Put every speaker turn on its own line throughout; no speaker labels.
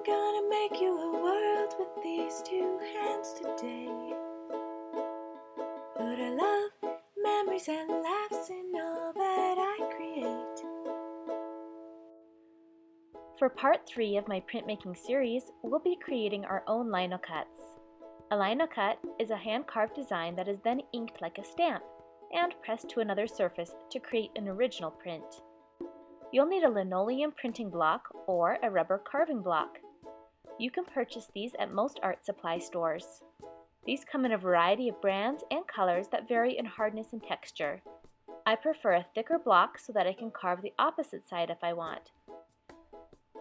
I'm gonna make you a world with these two hands today. Put a love, memories and laughs in all that I create.
For part 3 of my printmaking series, we'll be creating our own linocuts. A linocut is a hand-carved design that is then inked like a stamp and pressed to another surface to create an original print. You'll need a linoleum printing block or a rubber carving block. You can purchase these at most art supply stores. These come in a variety of brands and colors that vary in hardness and texture. I prefer a thicker block so that I can carve the opposite side if I want.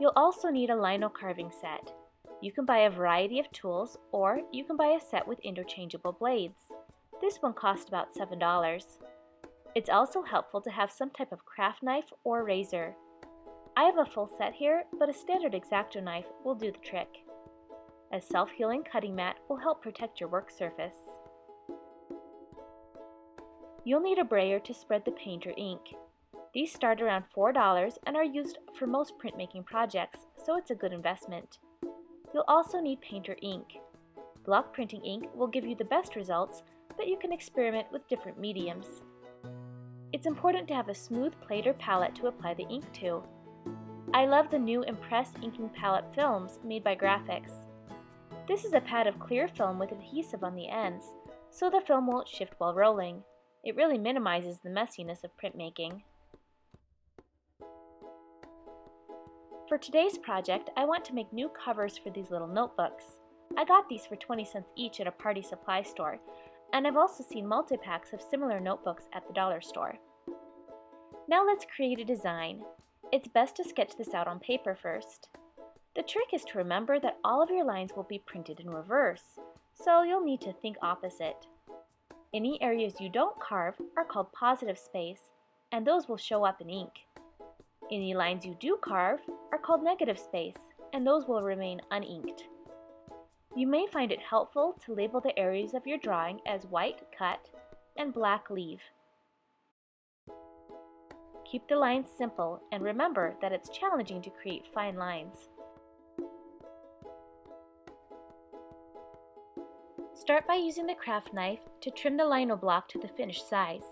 You'll also need a lino carving set. You can buy a variety of tools, or you can buy a set with interchangeable blades. This one costs about $7. It's also helpful to have some type of craft knife or razor. I have a full set here, but a standard X-Acto knife will do the trick. A self-healing cutting mat will help protect your work surface. You'll need a brayer to spread the paint or ink. These start around $4 and are used for most printmaking projects, so it's a good investment. You'll also need paint or ink. Block printing ink will give you the best results, but you can experiment with different mediums. It's important to have a smooth plate or palette to apply the ink to. I love the new Impress inking palette films made by Graphics. This is a pad of clear film with adhesive on the ends, so the film won't shift while rolling. It really minimizes the messiness of printmaking. For today's project, I want to make new covers for these little notebooks. I got these for 20 cents each at a party supply store, and I've also seen multi-packs of similar notebooks at the dollar store. Now let's create a design. It's best to sketch this out on paper first. The trick is to remember that all of your lines will be printed in reverse, so you'll need to think opposite. Any areas you don't carve are called positive space, and those will show up in ink. Any lines you do carve are called negative space, and those will remain uninked. You may find it helpful to label the areas of your drawing as white cut and black leave. Keep the lines simple and remember that it's challenging to create fine lines. Start by using the craft knife to trim the lino block to the finished size.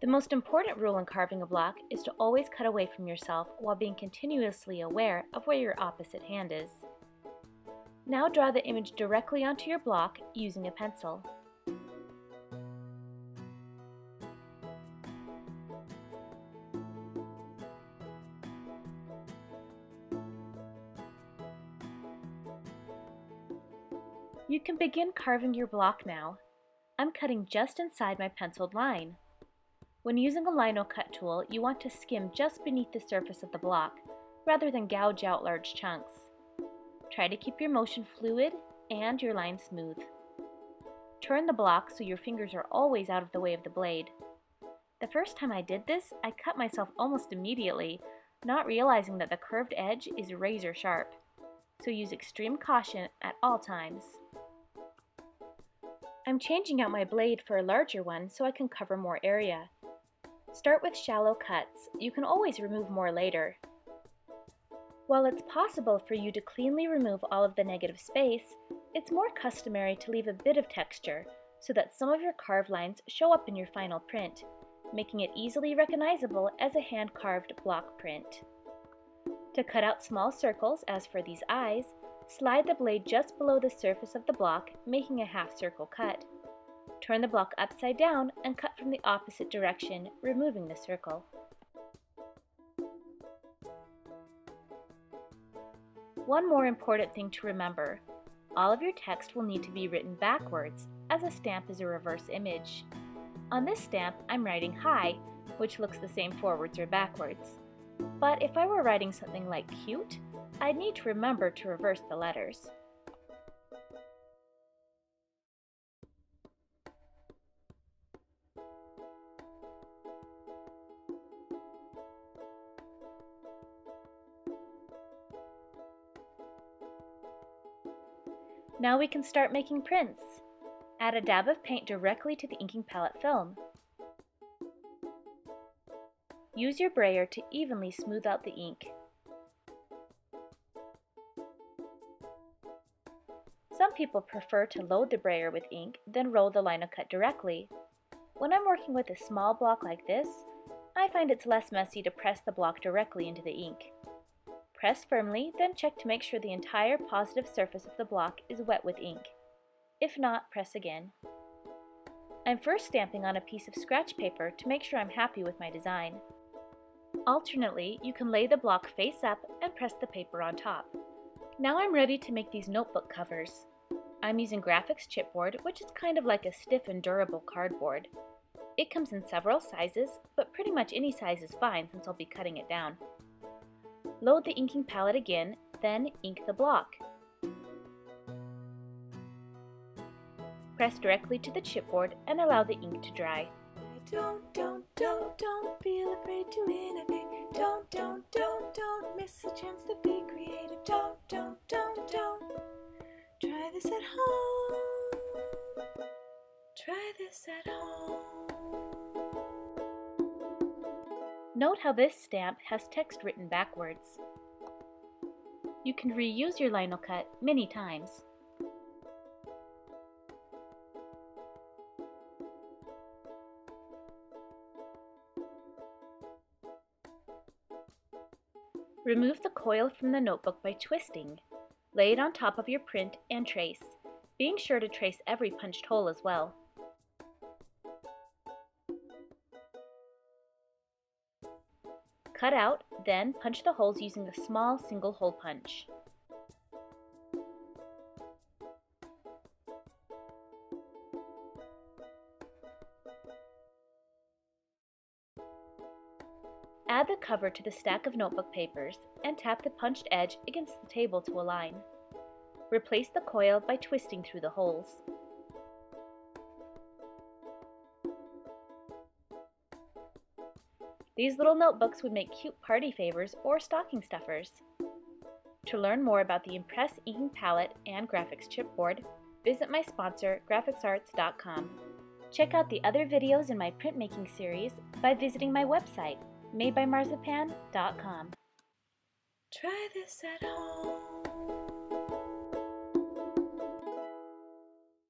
The most important rule in carving a block is to always cut away from yourself while being continuously aware of where your opposite hand is. Now draw the image directly onto your block using a pencil. You can begin carving your block now. I'm cutting just inside my penciled line. When using a Linocut tool, you want to skim just beneath the surface of the block, rather than gouge out large chunks. Try to keep your motion fluid and your line smooth. Turn the block so your fingers are always out of the way of the blade. The first time I did this, I cut myself almost immediately, not realizing that the curved edge is razor sharp. So use extreme caution at all times. I'm changing out my blade for a larger one so I can cover more area. Start with shallow cuts. You can always remove more later. While it's possible for you to cleanly remove all of the negative space, it's more customary to leave a bit of texture so that some of your carved lines show up in your final print, making it easily recognizable as a hand-carved block print. To cut out small circles, as for these eyes, slide the blade just below the surface of the block, making a half-circle cut. Turn the block upside down and cut from the opposite direction, removing the circle. One more important thing to remember. All of your text will need to be written backwards, as a stamp is a reverse image. On this stamp, I'm writing hi, which looks the same forwards or backwards. But if I were writing something like cute, I'd need to remember to reverse the letters. Now we can start making prints. Add a dab of paint directly to the inking palette film. Use your brayer to evenly smooth out the ink. Some people prefer to load the brayer with ink, then roll the Linocut directly. When I'm working with a small block like this, I find it's less messy to press the block directly into the ink. Press firmly, then check to make sure the entire positive surface of the block is wet with ink. If not, press again. I'm first stamping on a piece of scratch paper to make sure I'm happy with my design. Alternately, you can lay the block face up and press the paper on top. Now I'm ready to make these notebook covers. I'm using graphics chipboard, which is kind of like a stiff and durable cardboard. It comes in several sizes, but pretty much any size is fine since I'll be cutting it down. Load the inking palette again, then ink the block. Press directly to the chipboard and allow the ink to dry.
Don't feel afraid to innovate. Don't miss a chance to be creative. Don't. Try this at home. Try this at home.
Note how this stamp has text written backwards. You can reuse your Linocut many times. Remove the coil from the notebook by twisting. Lay it on top of your print and trace, being sure to trace every punched hole as well. Cut out, then punch the holes using a small single hole punch. Add the cover to the stack of notebook papers and tap the punched edge against the table to align. Replace the coil by twisting through the holes. These little notebooks would make cute party favors or stocking stuffers. To learn more about the Impress inking palette and graphics chipboard, visit my sponsor, graphicsarts.com. Check out the other videos in my printmaking series by visiting my website, madebymarzipan.com.
Try this at home.